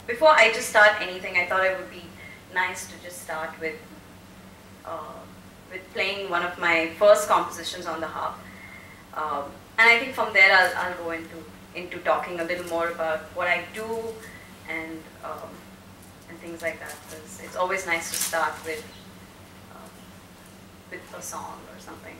before I just start anything, I thought it would be nice to just start with playing one of my first compositions on the harp. And I think from there I'll go into talking a little more about what I do and things like that. Because it's always nice to start with a song or something.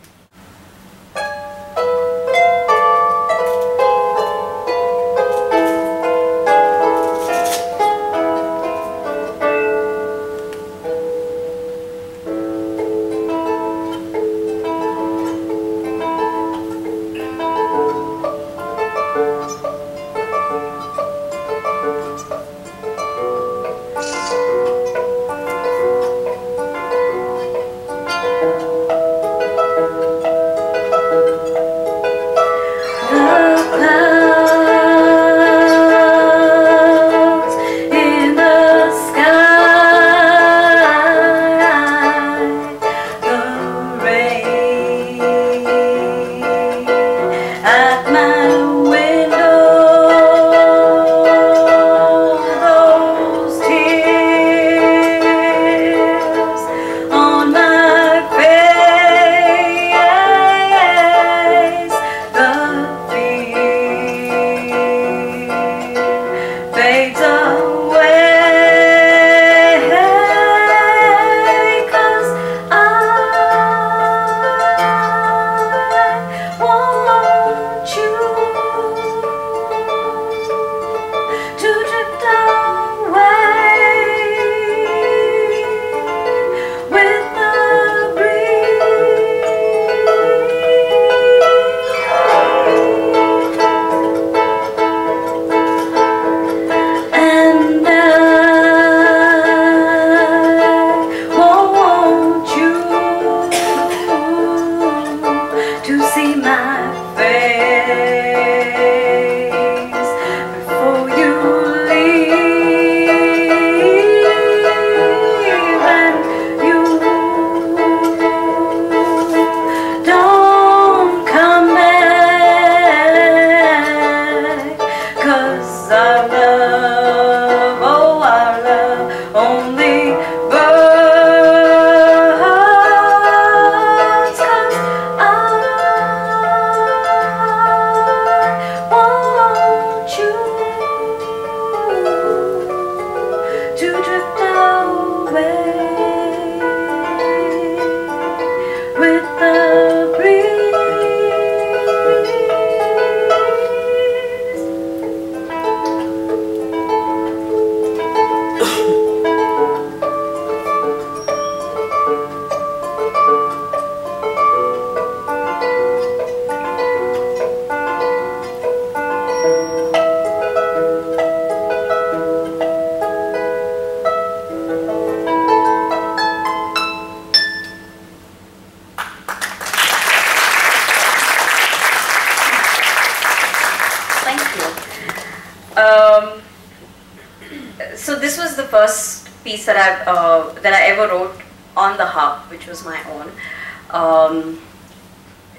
So this was the first piece that I ever wrote on the harp, which was my own.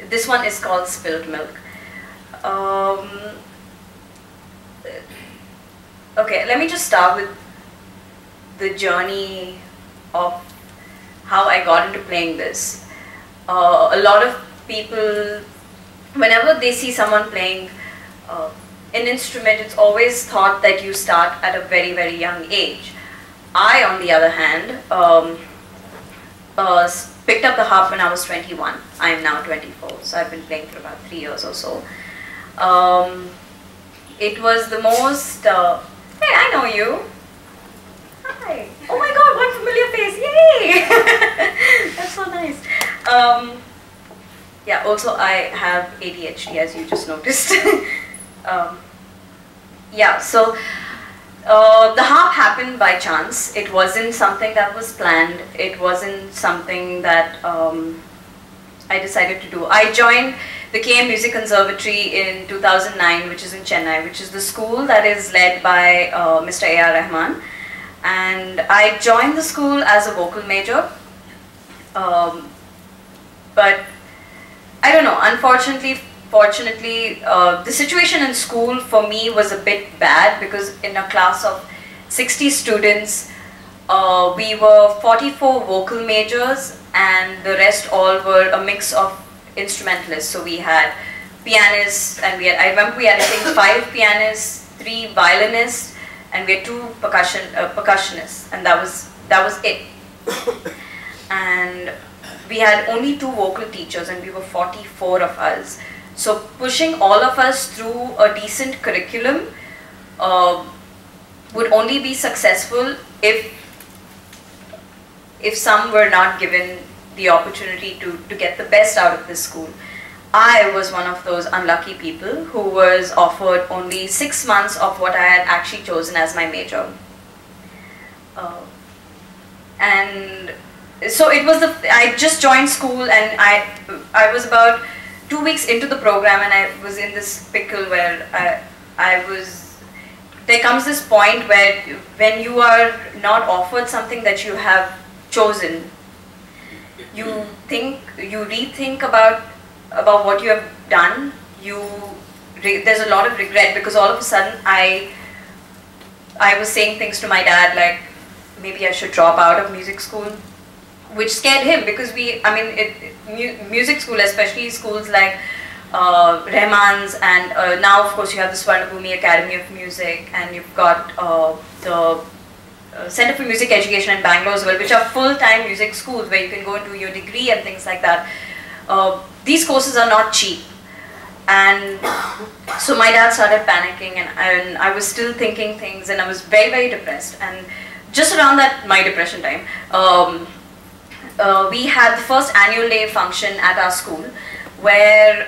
This one is called Spilt Milk. Okay, let me just start with the journey of how I got into playing this. A lot of people, whenever they see someone playing an instrument, it's always thought that you start at a very, very young age. I, on the other hand, picked up the harp when I was 21. I am now 24, so I've been playing for about 3 years or so. It was the most, hey, I know you. Hi. Oh my God, what familiar face, yay! That's so nice. Yeah, also I have ADHD, as you just noticed. Yeah, so the harp happened by chance. It wasn't something that was planned. It wasn't something that I decided to do. I joined the KM Music Conservatory in 2009, which is in Chennai, which is the school that is led by Mr. A.R. Rahman. And I joined the school as a vocal major. But I don't know, unfortunately, fortunately, the situation in school for me was a bit bad, because in a class of 60 students. We were 44 vocal majors, and the rest all were a mix of instrumentalists. So we had pianists, and I remember we had, I think, 5 pianists, 3 violinists, and we had 2 percussionists, and that was it. And we had only 2 vocal teachers, and we were 44 of us. So pushing all of us through a decent curriculum would only be successful if some were not given the opportunity to get the best out of this school. I was one of those unlucky people who was offered only 6 months of what I had actually chosen as my major. And so it was I just joined school, and I was about 2 weeks into the program, and I was in this pickle where there comes this point where when you are not offered something that you have chosen, you rethink about what you have done. There's a lot of regret, because all of a sudden I was saying things to my dad like, maybe I should drop out of music school, which scared him, because music school, especially schools like Rahman's, and now of course you have the Swarnabhumi Academy of Music, and you've got the Center for Music Education in Bangalore as well, which are full-time music schools where you can go and do your degree and things like that. These courses are not cheap, and so my dad started panicking, and I was still thinking things, and I was very, very depressed. And just around my depression time, we had the first annual day function at our school, where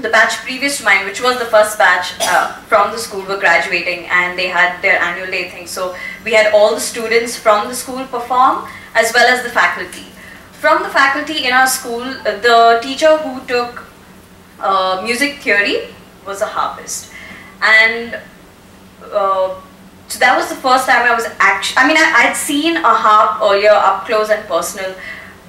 the batch previous to mine, which was the first batch from the school, were graduating, and they had their annual day thing. So we had all the students from the school perform, as well as the faculty. From the faculty in our school, the teacher who took music theory was a harpist. And so that was the first time I was I'd seen a harp earlier up close and personal,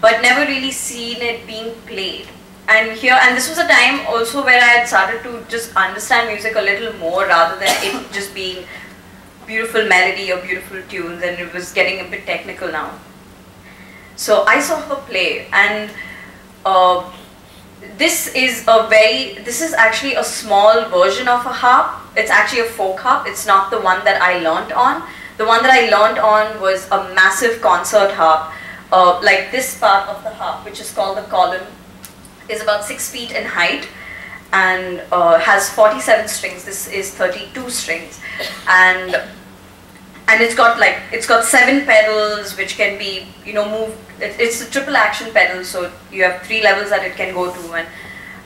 but never really seen it being played. And this was a time also where I had started to just understand music a little more, rather than it just being beautiful melody or beautiful tunes, and it was getting a bit technical now. So I saw her play, and this is actually a small version of a harp. It's actually a folk harp. It's not the one that I learnt on. The one that I learnt on was a massive concert harp, like this part of the harp, which is called the column, is about 6 feet in height, and has 47 strings. This is 32 strings, and it's got 7 pedals, which can be moved. It's a triple action pedal, so you have 3 levels that it can go to, and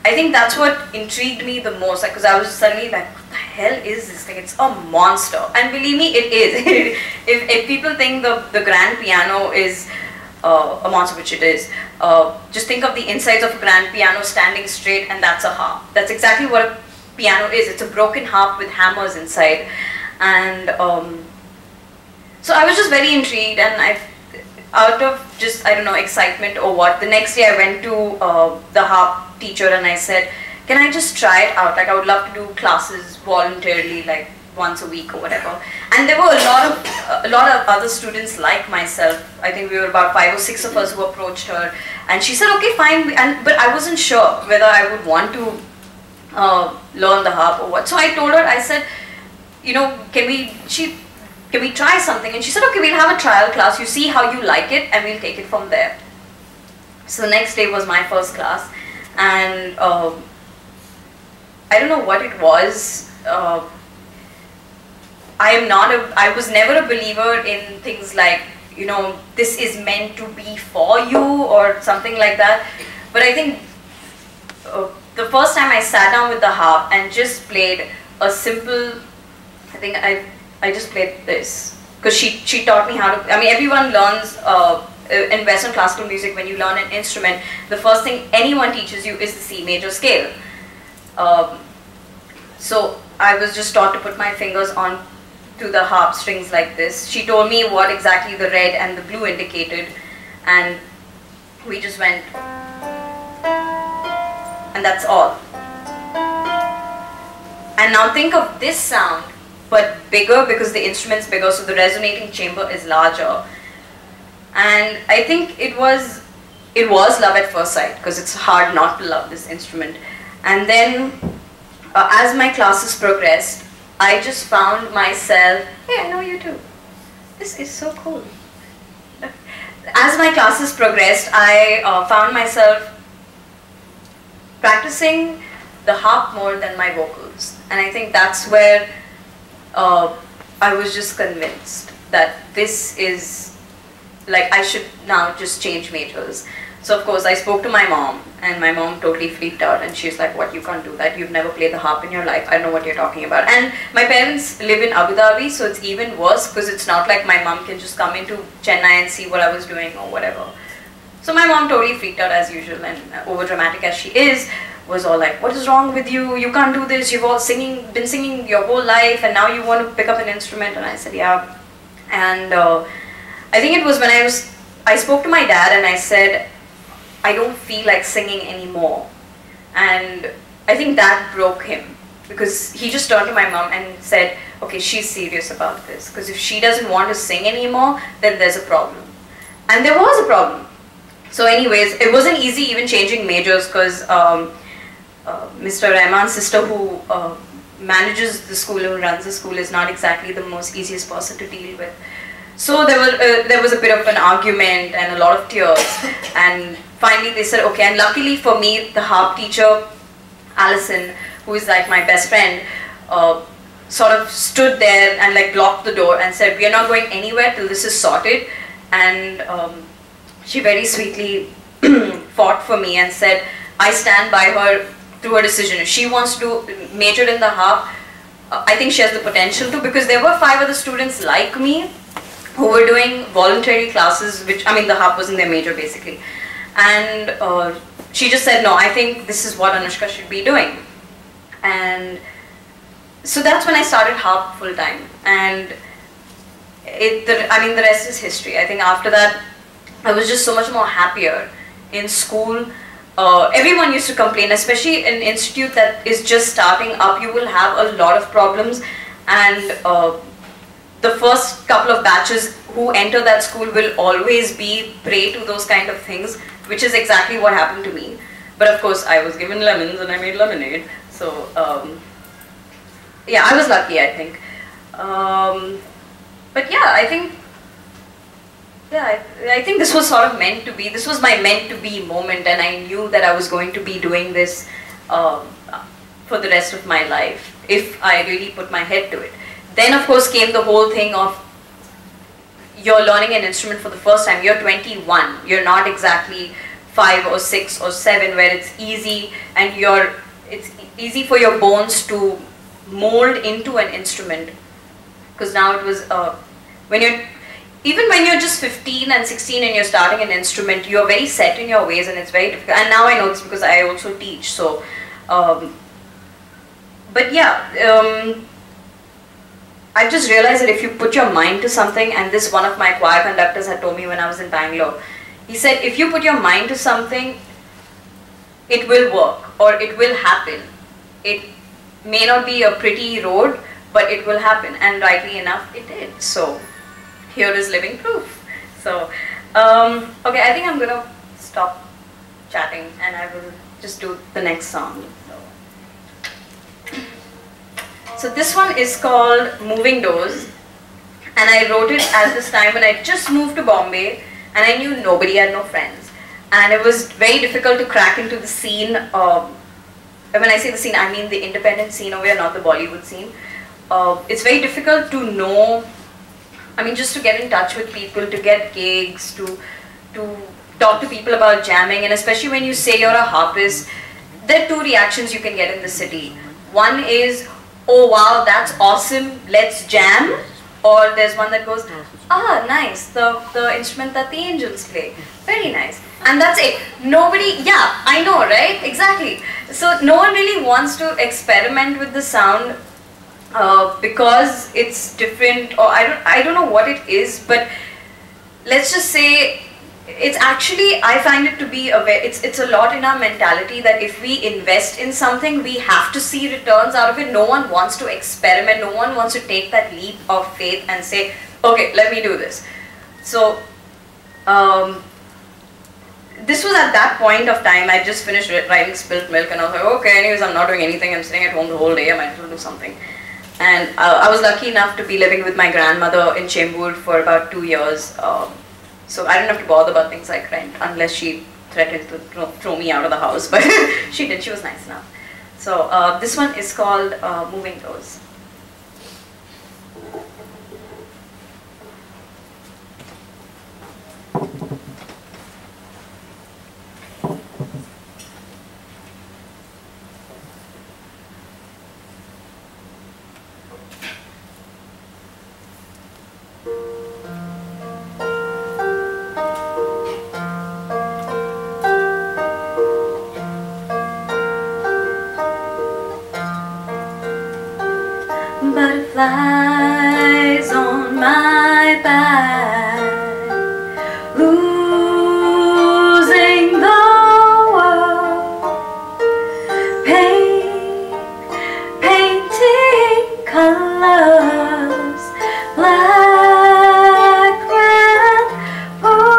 I think that's what intrigued me the most, because I was suddenly like, what the hell is this thing? It's a monster. And believe me, it is. if people think the grand piano is a monster, which it is, just think of the insides of a grand piano standing straight, and that's a harp. That's exactly what a piano is. It's a broken harp with hammers inside. And so I was just very intrigued, and out of just, I don't know, excitement or what, the next day I went to the harp teacher and I said, can I just try it out? Like, I would love to do classes voluntarily, like once a week or whatever. And there were a lot of other students like myself. I think we were about 5 or 6 of us who approached her, and she said, okay, fine. But I wasn't sure whether I would want to learn the harp or what. So I told her, I said, can we try something? And she said, okay, we'll have a trial class. You see how you like it, and we'll take it from there. So the next day was my first class, and I don't know what it was. I was never a believer in things like, this is meant to be for you or something like that. But I think the first time I sat down with the harp and just played a simple, I think I just played this, because she taught me how to, everyone learns in Western classical music, when you learn an instrument, the first thing anyone teaches you is the C major scale. So I was just taught to put my fingers on to the harp strings like this. She told me what exactly the red and the blue indicated, and we just went, and that's all. And now think of this sound but bigger because the instrument's bigger, so the resonating chamber is larger. And I think it was love at first sight, because it's hard not to love this instrument. And then as my classes progressed, I just found myself, hey, I know you too. This is so cool. As my classes progressed, I found myself practicing the harp more than my vocals. And I think that's where I was just convinced that this is, like, I should now just change majors. So of course I spoke to my mom, and my mom totally freaked out, and she's like, what, you can't do that, you've never played the harp in your life, I don't know what you're talking about. And my parents live in Abu Dhabi, so it's even worse, because it's not like my mom can just come into Chennai and see what I was doing or whatever. So my mom totally freaked out as usual, and over dramatic as she is, was all like, what is wrong with you, you can't do this, you've all been singing your whole life and now you want to pick up an instrument. And I said, yeah. And I think it was when I spoke to my dad and I said, I don't feel like singing anymore. And I think that broke him, because he just turned to my mom and said, okay, she's serious about this, because if she doesn't want to sing anymore, then there's a problem. And there was a problem. So anyways, it wasn't easy even changing majors, because Mr. Rahman's sister, who manages the school, who runs the school, is not exactly the most easiest person to deal with. So there was a bit of an argument and a lot of tears, and finally they said, okay. And luckily for me, the harp teacher, Alison, who is like my best friend, sort of stood there and like blocked the door and said, we are not going anywhere till this is sorted. And she very sweetly fought for me and said, I stand by her through her decision. If she wants to major in the harp, I think she has the potential to, because there were 5 other students like me who were doing voluntary classes, which, I mean, the harp wasn't their major basically. And she just said, no, I think this is what Anushka should be doing. And so that's when I started harp full time. And the rest is history. I think after that, I was just so much more happier in school. Everyone used to complain, especially in an institute that is just starting up, you will have a lot of problems. And the first couple of batches who enter that school will always be prey to those kind of things, which is exactly what happened to me. But of course, I was given lemons and I made lemonade. So yeah, I was lucky, I think. But yeah, I think this was sort of meant to be. This was my meant to be moment, and I knew that I was going to be doing this for the rest of my life if I really put my head to it. Then of course came the whole thing of you're learning an instrument for the first time. You're 21. You're not exactly 5 or 6 or 7 where it's easy, and it's easy for your bones to mold into an instrument. Because now it was even when you're just 15 and 16 and you're starting an instrument, you're very set in your ways, and it's very difficult. And now I know this because I also teach. So, but yeah, I've just realized that if you put your mind to something, and this one of my choir conductors had told me when I was in Bangalore, he said, if you put your mind to something, it will work, or it will happen. It may not be a pretty road, but it will happen, and rightly enough, it did. So here is living proof. So, okay, I think I'm gonna stop chatting, and I will just do the next song. So this one is called Moving Doors, and I wrote it at this time when I just moved to Bombay, and I knew nobody, I had no friends, and it was very difficult to crack into the scene. When I say the scene, I mean the independent scene over here, not the Bollywood scene. It's very difficult to know, I mean, just to get in touch with people, to get gigs, to talk to people about jamming, and especially when you say you're a harpist, there are 2 reactions you can get in the city. One is, oh wow, that's awesome, let's jam. Or there's one that goes, ah, nice, the instrument that the angels play, very nice. And that's it. Nobody, yeah, I know, right? Exactly. So no one really wants to experiment with the sound because it's different, or I don't know what it is, but let's just say it's actually, I find it to be it's a lot in our mentality that if we invest in something, we have to see returns out of it. No one wants to experiment. No one wants to take that leap of faith and say, okay, let me do this. So, this was at that point of time. I just finished writing Spilt Milk, and I was like, okay, anyways, I'm not doing anything. I'm sitting at home the whole day. I might as well do something. And I was lucky enough to be living with my grandmother in Chembur for about 2 years. So I didn't have to bother about things like rent, unless she threatened to throw me out of the house. But she did. She was nice enough. So this one is called Moving Doors. Butterflies on my back, losing the world, painting colors, black, red, purple,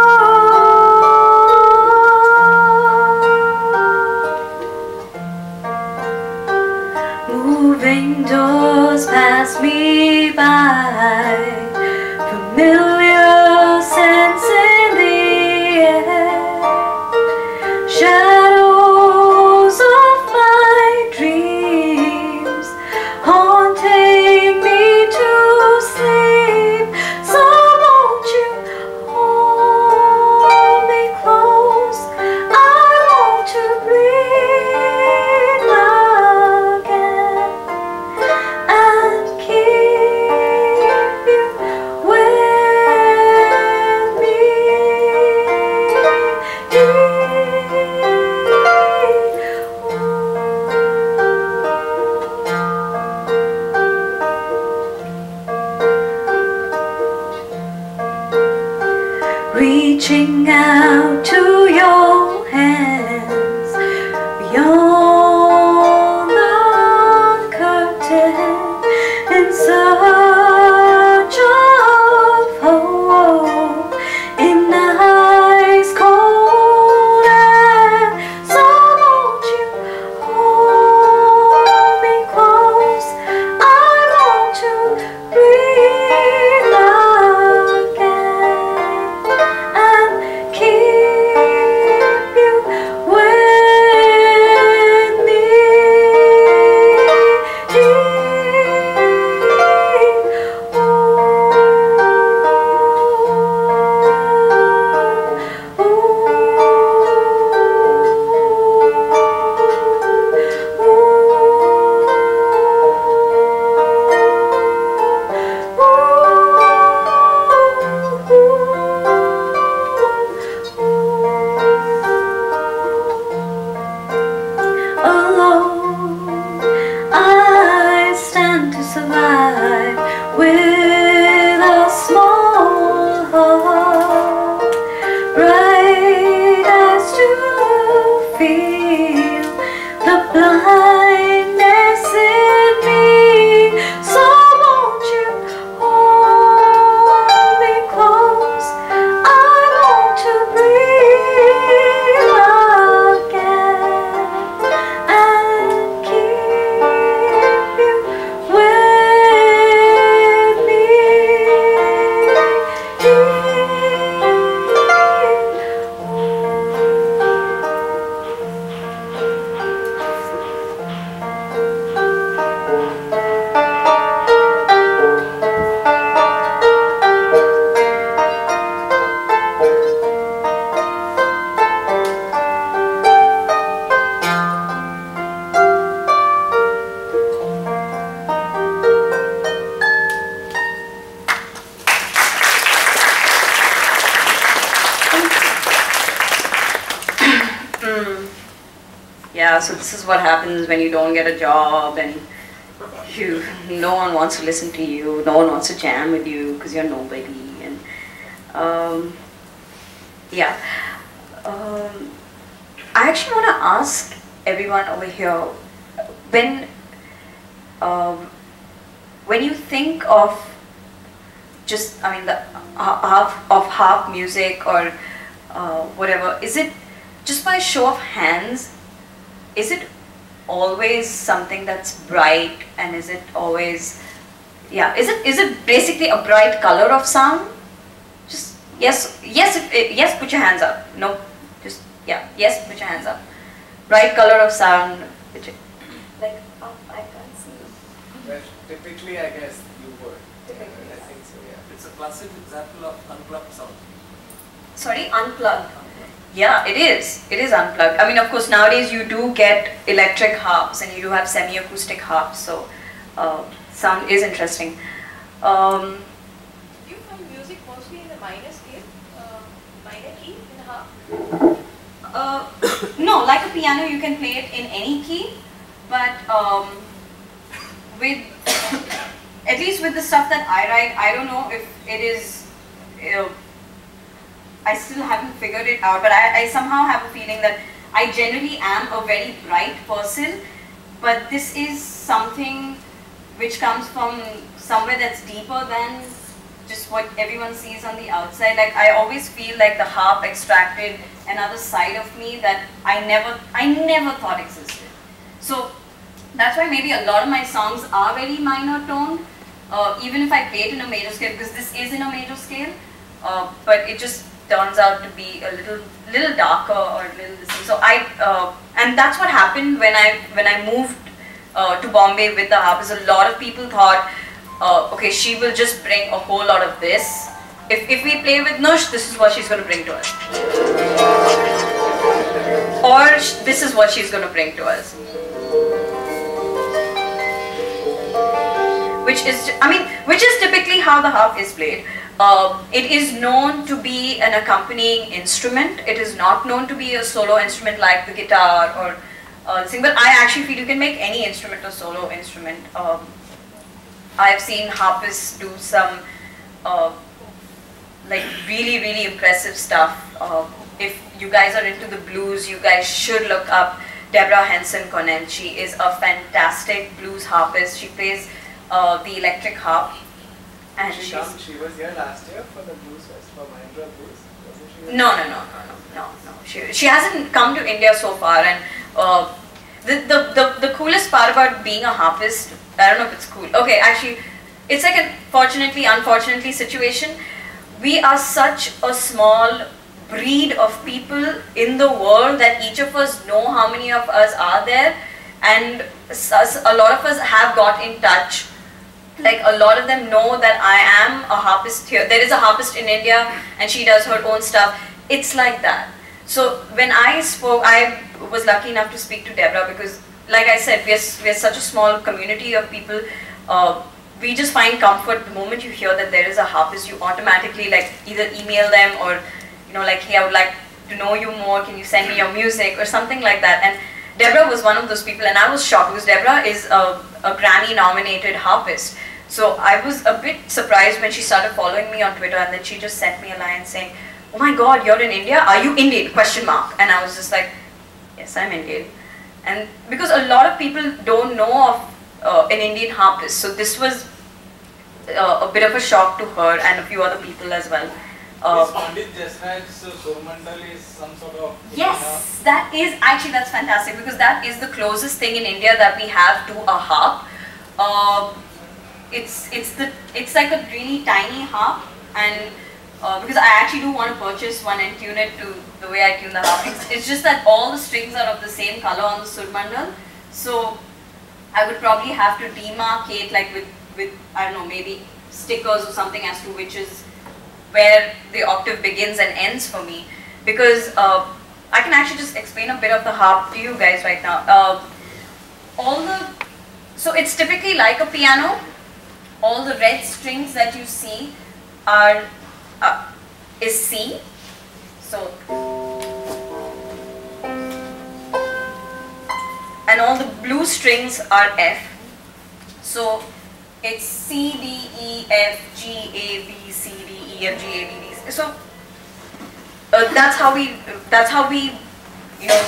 moving doors pass me by, familiar scents in the air, shadows of my dreams haunting me to sleep. So won't you hold me close? I want to breathe again and keep you with me. Reaching out to your hands beyond the curtain in search of hope in eyes cold and so won't you hold me close? I want to breathe again and keep you with me. Alone, I stand to survive with a small heart, bright eyes to feel the blindness in me. So won't you hold me close? I want to breathe again and keep you with me. Yeah, so this is what happens when you don't get a job and no one wants to listen to you, no one wants to jam with you because you're nobody. And Yeah. I actually want to ask everyone over here, when you think of just, I mean, the harp music or whatever, is it just by show of hands? Is it always something that's bright, and is it always, yeah? Is it basically a bright color of sound? Just yes, yes. Put your hands up. No, just yeah. Yes, put your hands up. Bright color of sound. Like I can't see. Well, typically, I guess you would. Typically, I think so. Yeah. It's a classic example of unplugged sound. Sorry, unplugged. Yeah, it is. It is unplugged. I mean, of course, nowadays you do get electric harps and you do have semi-acoustic harps, so sound is interesting. Do you find music mostly in the minor scale, minor key in the harp? No, like a piano, you can play it in any key, but with at least with the stuff that I write, I don't know if it is. I still haven't figured it out, but I somehow have a feeling that I generally am a very bright person, but this is something which comes from somewhere that's deeper than just what everyone sees on the outside. Like, I always feel like the harp extracted another side of me that I never thought existed. So that's why maybe a lot of my songs are very minor toned, even if I play it in a major scale, because this is in a major scale, but it just turns out to be a little darker or a little this thing. So and that's what happened when I moved to Bombay with the harp. Is a lot of people thought, okay, she will just bring a whole lot of this. If we play with Nush, this is what she's going to bring to us, or this is what she's going to bring to us. Which is typically how the harp is played. It is known to be an accompanying instrument. It is not known to be a solo instrument like the guitar or thing. But I actually feel you can make any instrument a solo instrument. I've seen harpists do some like really impressive stuff. If you guys are into the blues, you guys should look up Deborah Henson Connell. She is a fantastic blues harpist. She plays the electric harp. And she was here last year for the Blues Fest, for Mahindra Blues, wasn't she? No. She hasn't come to India so far, and the coolest part about being a harpist, I don't know if it's cool. Okay, actually, it's like a unfortunately situation. We are such a small breed of people in the world that each of us know how many of us are there, and a lot of us have got in touch. Like, a lot of them know that I am a harpist here. There is a harpist in India and she does her own stuff. It's like that. So when I spoke, I was lucky enough to speak to Deborah because, like I said, we're such a small community of people. We just find comfort the moment you hear that there is a harpist. You automatically like either email them or, you know, like, hey, I would like to know you more. Can you send me your music or something like that? And Deborah was one of those people, and I was shocked because Deborah is a Grammy-nominated harpist. So I was a bit surprised when she started following me on Twitter, and then she just sent me a line saying, "Oh my God, you're in India? Are you Indian?" ? And I was just like, yes, I'm Indian. And because a lot of people don't know of an Indian harpist, so this was a bit of a shock to her and a few other people as well. Pandit Jasraj Surmandal is some sort of... Yes, that is actually, that's fantastic because that is the closest thing in India that we have to a harp. It's like a really tiny harp, and because I actually do want to purchase one and tune it to the way I tune the harp. It's just that all the strings are of the same color on the Surmandal, so I would probably have to demarcate like with I don't know, maybe stickers or something as to which is where the octave begins and ends for me, because I can actually just explain a bit of the harp to you guys right now. So it's typically like a piano. All the red strings that you see are is C. So, and all the blue strings are F. So it's C, D, E, F, G, A, B, C, D, E, F, G, A, B, B. So that's how we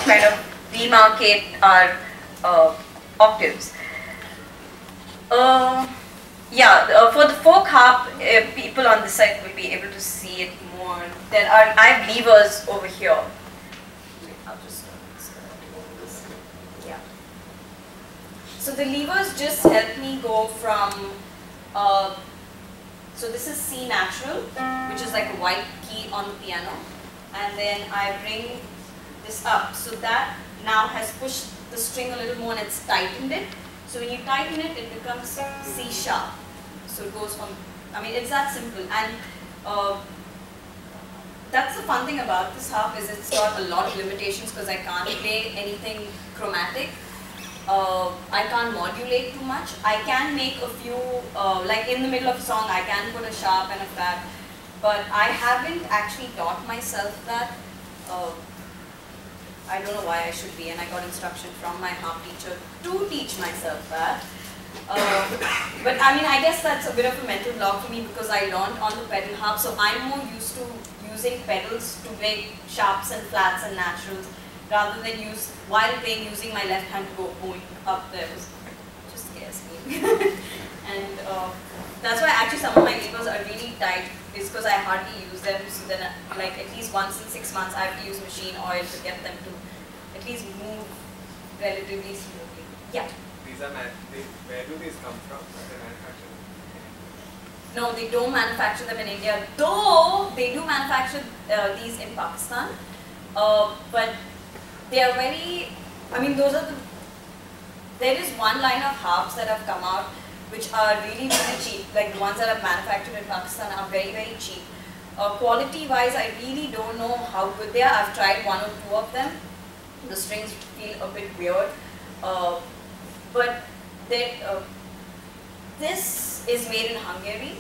kind of demarcate our octaves. For the folk harp, people on this side will be able to see it more. I have levers over here. I'll just yeah. So the levers just help me go from. So this is C natural, which is like a white key on the piano, and then I bring this up. So that now has pushed the string a little more and it's tightened it. So when you tighten it, it becomes C sharp. So it goes from, it's that simple. And that's the fun thing about this harp is it's got a lot of limitations because I can't play anything chromatic. I can't modulate too much. I can make a few, like in the middle of a song, I can put a sharp and a flat, but I haven't actually taught myself that. I don't know why I should be, and I got instruction from my harp teacher to teach myself that. But I guess that's a bit of a mental block for me because I learned on the pedal harp, so I'm more used to using pedals to make sharps and flats and naturals, rather than while playing using my left hand to go going up there. It just scares me. And that's why actually some of my levers are really tight, is because I hardly use them. So then like at least once in 6 months I have to use machine oil to get them to at least move relatively smoothly. Yeah? Where do these come from? Are they manufactured? No, they don't manufacture them in India, though they do manufacture these in Pakistan. But they are very, there is one line of harps that have come out which are really, really cheap. Like the ones that are manufactured in Pakistan are very, very cheap. Quality wise, I really don't know how good they are. I've tried 1 or 2 of them. The strings feel a bit weird. But this is made in Hungary,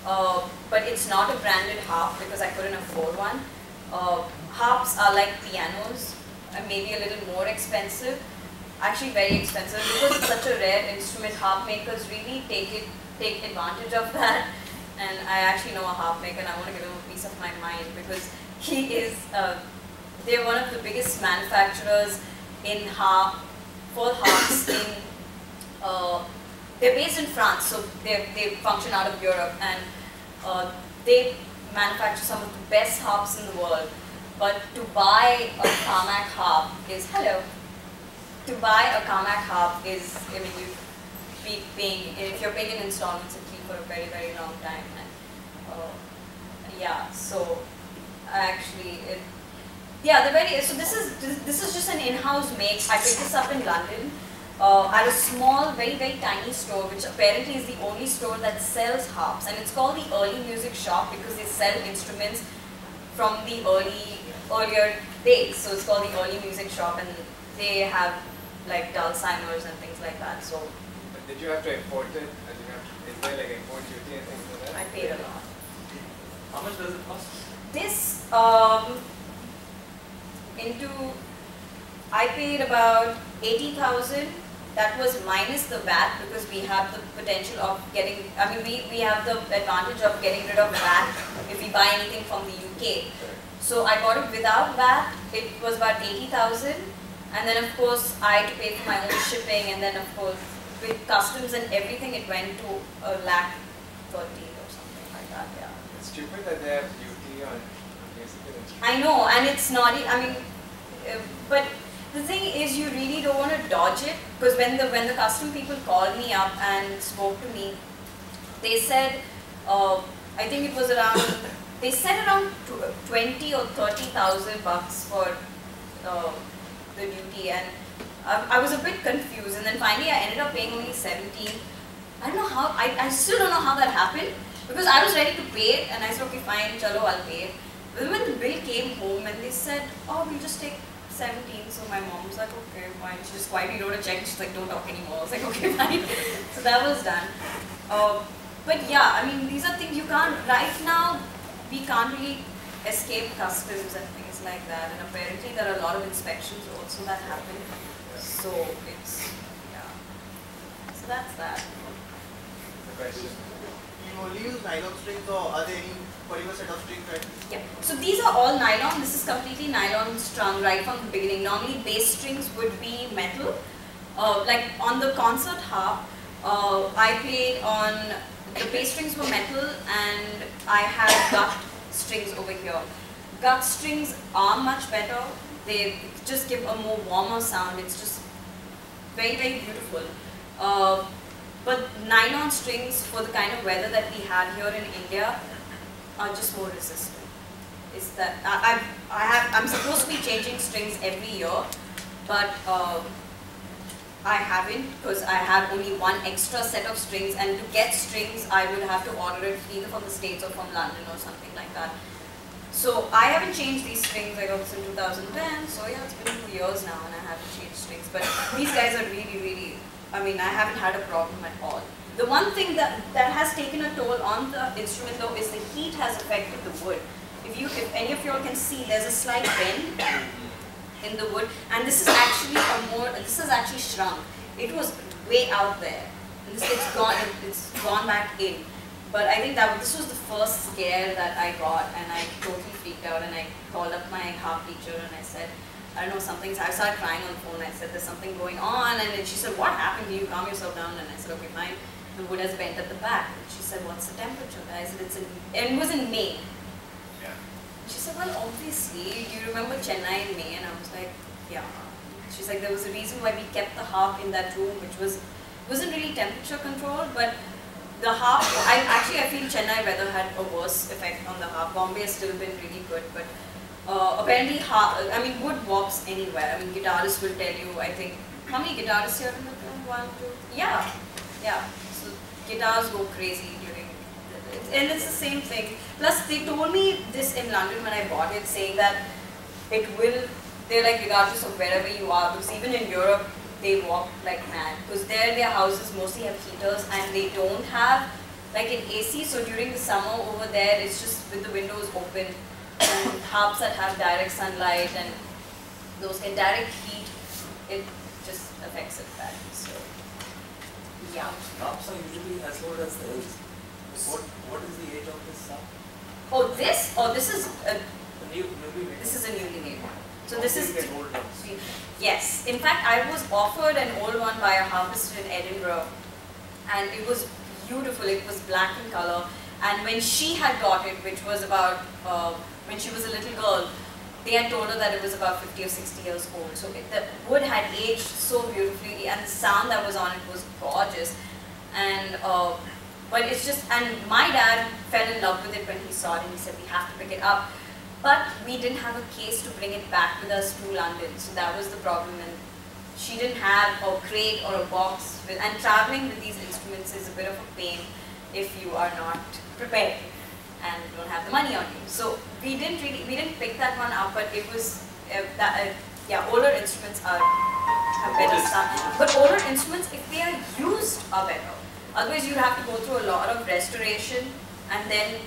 but it's not a branded harp because I couldn't afford one. Harps are like pianos, and maybe a little more expensive, actually very expensive because it's such a rare instrument. Harp makers really take advantage of that, and I actually know a harp maker and I want to give him a piece of my mind because he is, they're one of the biggest manufacturers in for harps in, they're based in France, so they function out of Europe, and they manufacture some of the best harps in the world. But to buy a Carmack harp is, to buy a Carmack harp is, you'd be paying, if you're paying in installments, it'll be for a very, very long time. And yeah, so actually, so this is just an in-house make. I picked this up in London at a small, very, very tiny store, which apparently is the only store that sells harps, and it's called the Early Music Shop because they sell instruments from the earlier days. So it's called the Early Music Shop, and they have like Dulcimers and things like that. So. But did you have to import it? Is there like import duty and things like that? I paid a lot. How much does it cost? This I paid about 80,000. That was minus the VAT because we have the potential of getting, we have the advantage of getting rid of VAT if we buy anything from the UK. So I got it without VAT, it was about 80,000, and then of course I had to pay for my own shipping, and then of course with customs and everything it went to $130,000 or something like that, yeah. It's stupid that they have duty on basically instruments. I know, and it's not, but the thing is you really don't want to dodge it, because when the custom people called me up and spoke to me, they said, I think it was around, they said around 20 or 30,000 bucks for the duty, and I was a bit confused, and then finally I ended up paying only 17. I don't know how, I still don't know how that happened, because I was ready to pay it, and I said, okay fine, chalo, I'll pay it. But when the bill came home and they said, oh, we'll just take 17, so my mom was like, okay, fine. She just quietly wrote a check, she's like, don't talk anymore. I was like, okay, fine. So that was done. But yeah, these are things you can't, right now, we can't really escape customs and things like that. And apparently there are a lot of inspections also that happen. So it's, yeah. So that's that. The question. You only use nylon strings, or are there any particular set of strings that? Yeah. So these are all nylon. This is completely nylon strung right from the beginning. Normally bass strings would be metal. Like on the concert harp, I played on, the bass strings were metal and I had gut strings over here. Gut strings are much better. They just give a more warmer sound. It's just very, very beautiful. But nylon strings for the kind of weather that we had here in India are just more resistant. Is that I'm supposed to be changing strings every year, but I haven't, because I have only one extra set of strings, and to get strings I would have to order it either from the States or from London or something like that. So I haven't changed these strings. I got this in 2010, so yeah, it's been 2 years now and I haven't changed strings. But these guys are really, really, I mean, I haven't had a problem at all. The one thing that has taken a toll on the instrument though is the heat has affected the wood. If any of you all can see, there's a slight bend in the wood, and this is actually this is actually shrunk. It was way out there, and it's gone back in. But I think that this was the first scare that I got, and I totally freaked out, and I called up my harp teacher and I said, I don't know, I started crying on the phone. I said, there's something going on, and then she said, what happened? Can you calm yourself down? And I said, okay, fine. The wood has bent at the back. And she said, what's the temperature? I said, and it was in May. She said, well, obviously, do you remember Chennai in May? And I was like, yeah. She's like, there was a reason why we kept the harp in that room, which wasn't really temperature controlled, but the harp, I feel Chennai weather had a worse effect on the harp. Bombay has still been really good, but apparently, wood warps anywhere. I mean, guitarists will tell you, I think, how many guitarists here in the room? 1, 2, yeah. So guitars go crazy during, and it's the same thing. Plus, they told me this in London when I bought it, saying that they're like, regardless of wherever you are, because even in Europe, they walk like mad. Because their houses mostly have heaters and they don't have like an AC, so during the summer over there, it's just with the windows open, and harps that have direct sunlight and those can direct heat, it just affects it badly. So, yeah. Harps are usually as old as the hills. What is the age of this harp? Oh, this is This is a newly made one. So this is old ones. Yes. In fact, I was offered an old one by a harpist in Edinburgh, and it was beautiful. It was black in color. And when she had got it, which was about when she was a little girl, they had told her that it was about 50 or 60 years old. So the wood had aged so beautifully, and the sound that was on it was gorgeous. And but it's just, and my dad fell in love with it when he saw it, and he said, we have to pick it up. But we didn't have a case to bring it back with us to London, so that was the problem. And she didn't have a crate or a box, and traveling with these instruments is a bit of a pain if you are not prepared and don't have the money on you. So we didn't pick that one up, but it was, older instruments have better stuff. But older instruments, if they are used, are better. Otherwise you'd have to go through a lot of restoration, and then,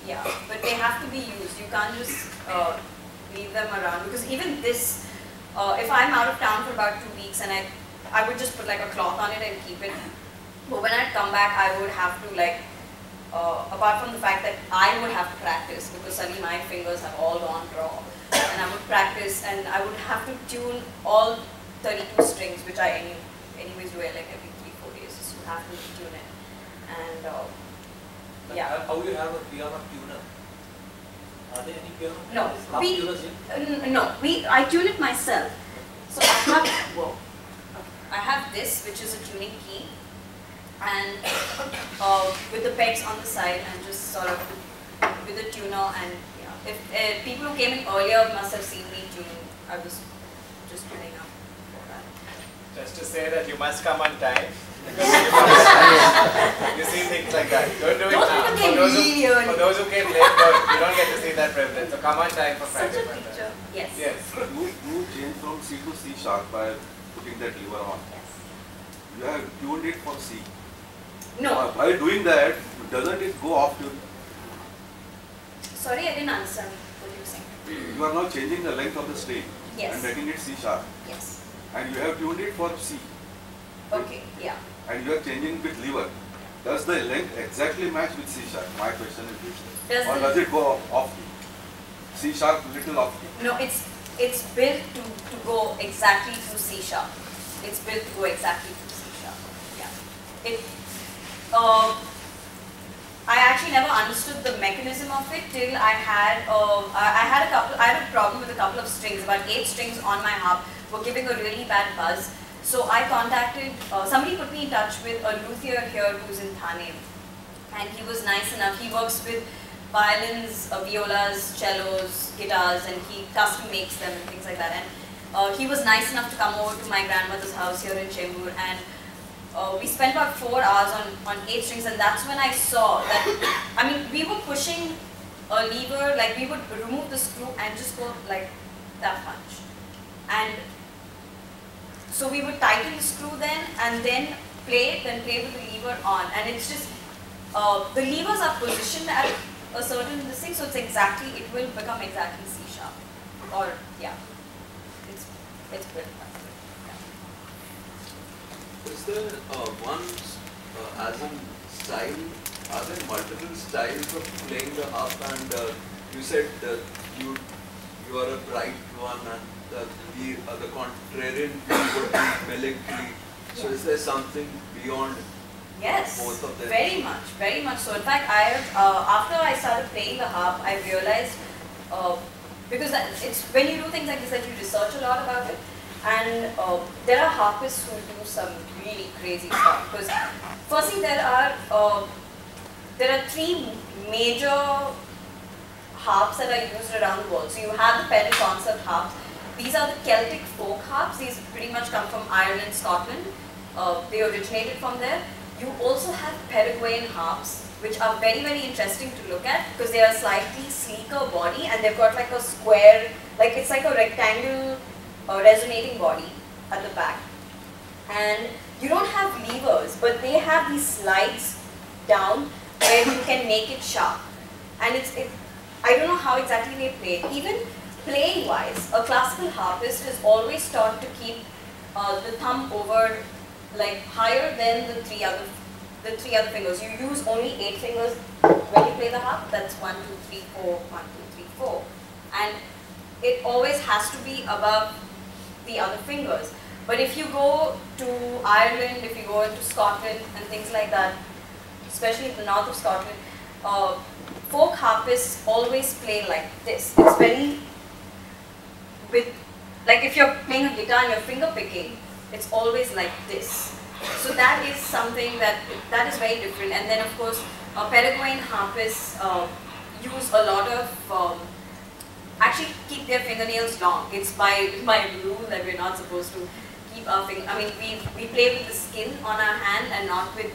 yeah, but they have to be used. You can't just leave them around, because even this, if I'm out of town for about 2 weeks, and I would just put like a cloth on it and keep it. But when I'd come back, I would have to like, apart from the fact that I would have to practice, because suddenly my fingers have all gone raw, and I would practice, and I would have to tune all 32 strings, which I anyways do it like every 3-4 days, just to have to tune it. And yeah. How you have a piano tuner? Are there any piano? No, I tune it myself. So I have this, which is a tuning key, and with the pegs on the side, and just sort of with the tuner. And yeah, if people who came in earlier must have seen me tune. I was just tuning up for that. Just to say that you must come on time, because you see things like that. Don't do it now. For those who came late, you don't get to see that privilege. So come on time for Friday Funda. Yes. Yes. You change from C to C sharp by putting that lever on. Yes. You have tuned it for C. No. By doing that, doesn't it go off tune? Sorry, I didn't understand what you were saying. You are now changing the length of the string Yes. and making it C sharp. Yes. And you have tuned it for C. Okay. Yeah. And you are changing with lever. Does the length exactly match with C sharp? My question is this. Or Does does it go off key? C sharp little off key? No, it's built to go exactly to C sharp. It's built to go exactly to C sharp. Yeah. I actually never understood the mechanism of it till I had I had a problem with a couple of strings. About 8 strings on my harp were giving a really bad buzz. So I contacted, somebody put me in touch with a luthier here who's in Thane, and he was nice enough. He works with violins, violas, cellos, guitars, and he custom makes them and things like that. And he was nice enough to come over to my grandmother's house here in Chembur, and we spent about 4 hours on 8 strings, and that's when I saw that, I mean, we were pushing a lever, like we would remove the screw and just go like that much. And so we would tighten the screw then, and then play with the lever on. And it's just, the levers are positioned at a certain thing, so it will become exactly C sharp. Or, yeah, it's built like that. Yeah. Is there one, as in style, are there multiple styles of playing the harp? And you said that you are a bright one, and the contrarian would be melancholy. So is there something beyond both of them? Very much so. In fact, after I started playing the harp, I realized, because it's when you do things like this that you research a lot about it, and there are harpists who do some really crazy stuff. Because firstly, there are 3 major harps that are used around the world. So you have the pedal concert harps. These are the Celtic folk harps. These pretty much come from Ireland, Scotland. They originated from there. You also have Paraguayan harps, which are very, very interesting to look at because they are slightly sleeker body, and they've got like a square, like it's like a rectangle resonating body at the back. And you don't have levers, but they have these slides down where you can make it sharp. And I don't know how exactly they play it. Even playing wise, a classical harpist is always taught to keep the thumb over, like higher than the three other fingers. You use only 8 fingers when you play the harp. That's 1, 2, 3, 4, 1, 2, 3, 4. And it always has to be above the other fingers. But if you go to Ireland, if you go into Scotland and things like that, especially the north of Scotland, folk harpists always play like this. It's very, like if you're playing a guitar and you're finger picking, it's always like this. So that is something that is very different. And then of course, Paraguayan harpists use a lot of, actually keep their fingernails long. It's by rule that we're not supposed to keep our we play with the skin on our hand and not with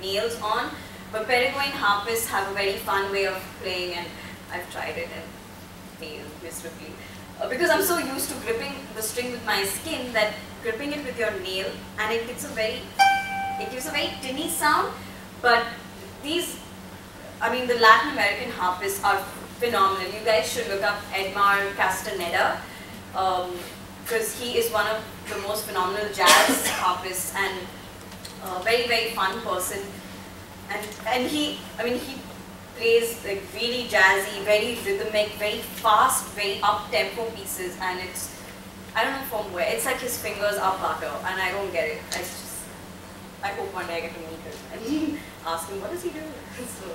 nails on. But Paraguayan harpists have a very fun way of playing, and I've tried it and failed miserably. Because I'm so used to gripping the string with my skin that gripping it with your nail, and it gives a very tinny sound. But these, the Latin American harpists are phenomenal. You guys should look up Edmar Castaneda, because he is one of the most phenomenal jazz harpists and a very, very fun person. And he plays like really jazzy, very rhythmic, very fast, very up-tempo pieces, and it's, I don't know from where, it's like his fingers are butter, and I don't get it. I hope one day I get to meet him and ask him, what does he do? So,